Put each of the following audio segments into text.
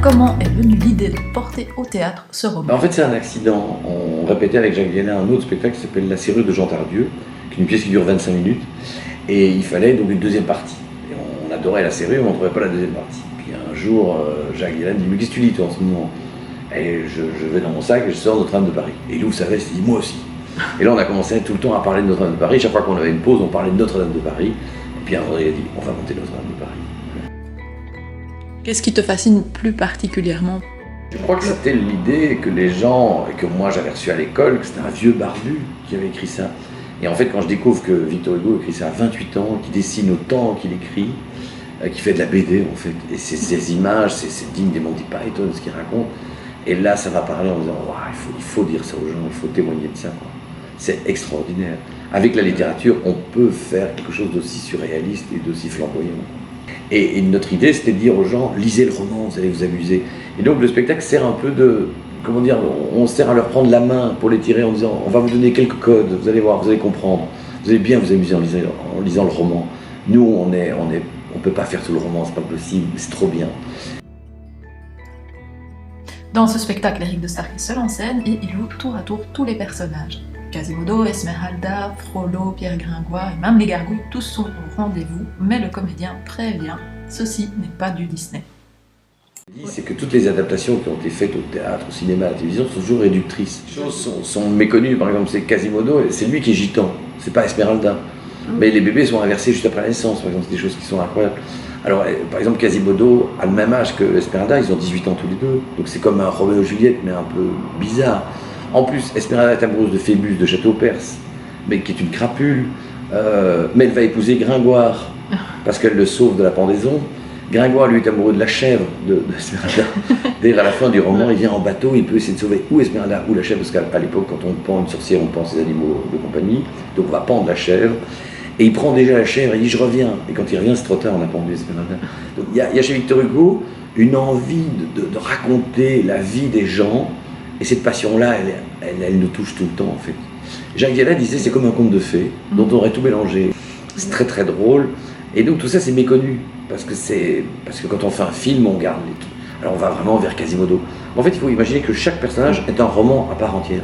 comment est venue l'idée de porter au théâtre ce roman? En fait, c'est un accident. On répétait avec Jacques Villena un autre spectacle qui s'appelle La Serrure de Jean Tardieu, qui est une pièce qui dure 25 minutes, et il fallait donc une deuxième partie. Et on adorait la serrure, mais on ne trouvait pas la deuxième partie. Puis un jour, Jacques Villena me dit « Mais qu'est-ce que tu lis toi en ce moment ?» Et je vais dans mon sac et je sors Notre-Dame de Paris. Et Lou savait, il s'est dit « Moi aussi !» Et là, on a commencé tout le temps à parler de Notre-Dame de Paris. Chaque fois qu'on avait une pause, on parlait de Notre-Dame de Paris. Et puis un jour, il a dit « On va monter Notre-Dame de Paris !» Qu'est-ce qui te fascine plus particulièrement? Je crois que c'était l'idée que les gens, et que moi j'avais reçu à l'école, que c'était un vieux barbu qui avait écrit ça. Et en fait, quand je découvre que Victor Hugo écrit ça à 28 ans, qu'il dessine autant qu'il écrit, qu'il fait de la BD en fait, et ces images, c'est digne des Monty Python, ce qu'il raconte. Et là, ça va parler en disant wow, il faut dire ça aux gens, il faut témoigner de ça. C'est extraordinaire. Avec la littérature, on peut faire quelque chose d'aussi surréaliste et d'aussi flamboyant. Et notre idée, c'était de dire aux gens, lisez le roman, vous allez vous amuser. Et donc le spectacle sert un peu de, comment dire, on sert à leur prendre la main pour les tirer en disant, on va vous donner quelques codes, vous allez voir, vous allez comprendre, vous allez bien vous amuser en lisant le roman. Nous, on peut pas faire tout le roman, c'est pas possible, c'est trop bien. Dans ce spectacle, Éric de Starck est seul en scène et il joue tour à tour tous les personnages. Quasimodo, Esmeralda, Frollo, Pierre Gringoire et même les gargouilles, tous sont au rendez-vous, mais le comédien prévient, ceci n'est pas du Disney. C'est que toutes les adaptations qui ont été faites au théâtre, au cinéma, à la télévision sont toujours réductrices. Les choses sont méconnues, par exemple c'est Quasimodo, c'est lui qui est gitan, c'est pas Esmeralda. Mais les bébés sont inversés juste après la naissance, par exemple, c'est des choses qui sont incroyables. Alors, par exemple, Quasimodo a le même âge que Esmeralda, ils ont 18 ans tous les deux, donc c'est comme un Roméo et Juliette, mais un peu bizarre. En plus, Esmeralda est amoureuse de Phébus de Château-Perse, mais qui est une crapule, mais elle va épouser Gringoire, parce qu'elle le sauve de la pendaison. Gringoire, lui, est amoureux de la chèvre de Esmeralda. D'ailleurs, à la fin du roman, il vient en bateau, il peut essayer de sauver ou Esmeralda ou la chèvre, parce qu'à l'époque, quand on pend une sorcière, on pend ses animaux de compagnie, donc on va pendre la chèvre. Et il prend déjà la chèvre, il dit « je reviens ». Et quand il revient, c'est trop tard, on a pendu Esmeralda. Donc il y a chez Victor Hugo une envie de raconter la vie des gens, et cette passion-là, elle nous touche tout le temps, en fait. Jacques Villena disait c'est comme un conte de fées, dont on aurait tout mélangé. C'est très très drôle, et donc tout ça c'est méconnu, parce que quand on fait un film, on garde les trucs. Alors on va vraiment vers Quasimodo. En fait, il faut imaginer que chaque personnage est un roman à part entière.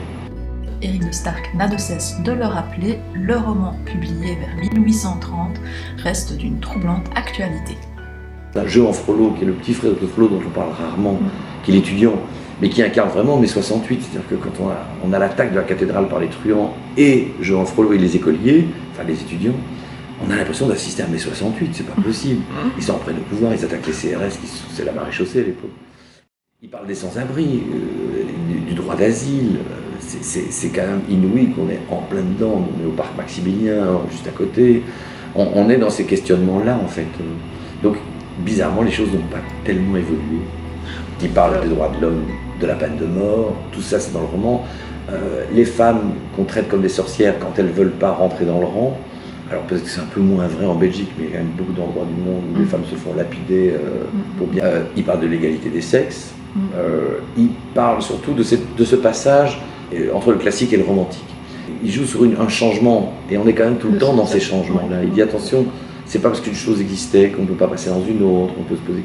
Éric de Starck n'a de cesse de le rappeler, le roman publié vers 1830 reste d'une troublante actualité. Un jeu en Frollo, qui est le petit frère de Frollo dont on parle rarement, qui est l'étudiant, mais qui incarne vraiment mai 68, c'est-à-dire que quand on a l'attaque de la cathédrale par les truands et jeu en Frollo et les écoliers, enfin les étudiants, on a l'impression d'assister à mai 68, c'est pas possible. Ils s'en prennent au pouvoir, ils attaquent les CRS, c'est la maréchaussée à l'époque. Ils parlent des sans-abri, du droit d'asile, c'est quand même inouï qu'on est en plein dedans, on est au parc Maximilien, juste à côté, on est dans ces questionnements-là en fait. Donc bizarrement les choses n'ont pas tellement évolué. Ils parlent des droits de l'homme, de la peine de mort, tout ça c'est dans le roman. Les femmes qu'on traite comme des sorcières quand elles ne veulent pas rentrer dans le rang, alors peut-être que c'est un peu moins vrai en Belgique, mais il y a quand même beaucoup d'endroits du monde où les femmes se font lapider pour bien... Ils parlent de l'égalité des sexes, ils parlent surtout de ce passage entre le classique et le romantique. Ils jouent sur un changement, et on est quand même tout le temps dans ces changements-là. Il dit attention, c'est pas parce qu'une chose existait qu'on ne peut pas passer dans une autre, on peut se poser...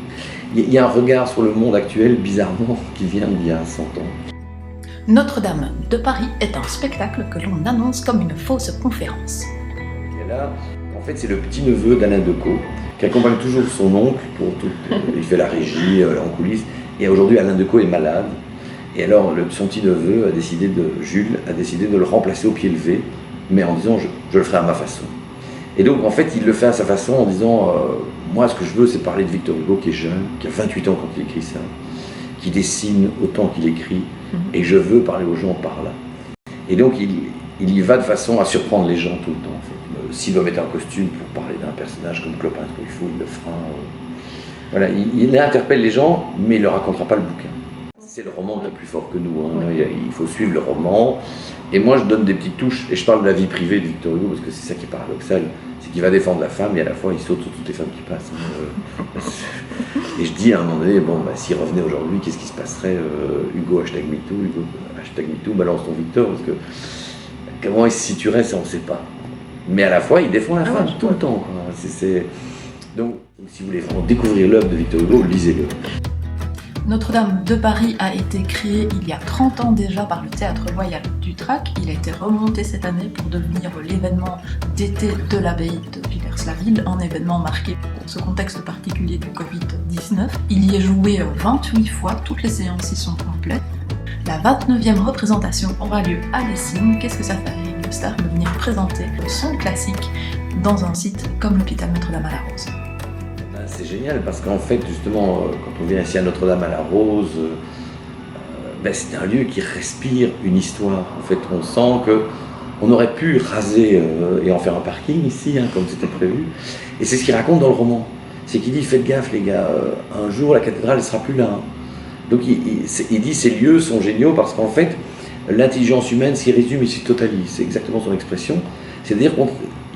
Il y a un regard sur le monde actuel, bizarrement, qui vient d'il y a 100 ans. Notre-Dame de Paris est un spectacle que l'on annonce comme une fausse conférence. Et là, en fait, c'est le petit-neveu d'Alain Decaux, qui accompagne toujours son oncle, il fait la régie en coulisses, et aujourd'hui Alain Decaux est malade, et alors son petit-neveu Jules a décidé de le remplacer au pied levé, mais en disant je le ferai à ma façon. Et donc en fait il le fait à sa façon en disant moi ce que je veux c'est parler de Victor Hugo qui est jeune, qui a 28 ans quand il écrit ça, qui dessine autant qu'il écrit, et je veux parler aux gens par là. Et donc il y va de façon à surprendre les gens tout le temps en fait. S'il doit mettre un costume pour parler d'un personnage comme Clopin Trouillefou, il le fera. Voilà, il interpelle les gens, mais il ne leur racontera pas le bouquin. C'est le roman qui est plus fort que nous, hein. Il faut suivre le roman. Et moi je donne des petites touches, et je parle de la vie privée de Victor Hugo, parce que c'est ça qui est paradoxal, c'est qu'il va défendre la femme, et à la fois il saute sur toutes les femmes qui passent. Et je dis à un moment donné, bon, s'il revenait aujourd'hui, qu'est-ce qui se passerait Hugo #MeToo, Hugo #MeToo, balance ton Victor, parce que comment il se situerait, ça on ne sait pas. Mais à la fois, il défend la femme tout le temps, quoi. Donc, si vous voulez vraiment découvrir l'œuvre de Victor Hugo, lisez-le. Notre-Dame de Paris a été créée il y a 30 ans déjà par le Théâtre Royal du Drac. Il a été remonté cette année pour devenir l'événement d'été de l'abbaye de Villers-la-Ville, un événement marqué par ce contexte particulier du Covid-19. Il y est joué 28 fois, toutes les séances y sont complètes. La 29e représentation aura lieu à Lessines. Qu'est-ce que ça fait à Eric de Star de venir présenter son classique dans un site comme l'hôpital Notre-Dame-à-la-Rose? C'est génial parce qu'en fait, justement, quand on vient ici à Notre-Dame-à-la-Rose, c'est un lieu qui respire une histoire. En fait, on sent qu'on aurait pu raser et en faire un parking ici, comme c'était prévu. Et c'est ce qu'il raconte dans le roman. C'est qu'il dit, faites gaffe les gars, un jour la cathédrale ne sera plus là. Donc il dit, ces lieux sont géniaux parce qu'en fait, l'intelligence humaine s'y résume et s'y totalise. C'est exactement son expression. C'est-à-dire que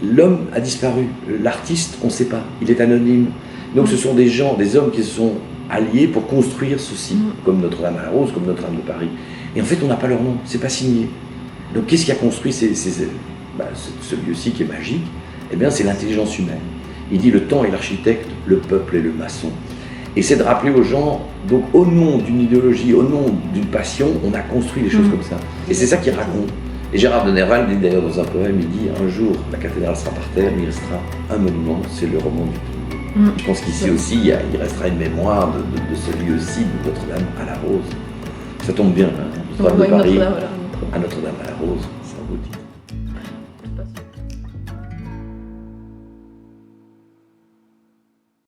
l'homme a disparu. L'artiste, on ne sait pas. Il est anonyme. Donc ce sont des gens, des hommes qui se sont alliés pour construire ceci, comme Notre-Dame-à-la-Rose, comme Notre-Dame de Paris. Et en fait, on n'a pas leur nom, c'est pas signé. Donc qu'est-ce qui a construit ce lieu-ci qui est magique? Eh bien, c'est l'intelligence humaine. Il dit le temps est l'architecte, le peuple est le maçon. Et c'est de rappeler aux gens, donc au nom d'une idéologie, au nom d'une passion, on a construit des choses comme ça. Et c'est ça qu'il raconte. Et Gérard de Nerval dit d'ailleurs dans un poème, il dit un jour la cathédrale sera par terre, mais il restera un monument, c'est le roman du temps. Je pense qu'ici aussi, il restera une mémoire de ce lieu-ci, de Notre-Dame-à-la-Rose. Ça tombe bien, Notre-Dame de Paris à Notre-Dame-à-la-Rose, c'est un beau titre.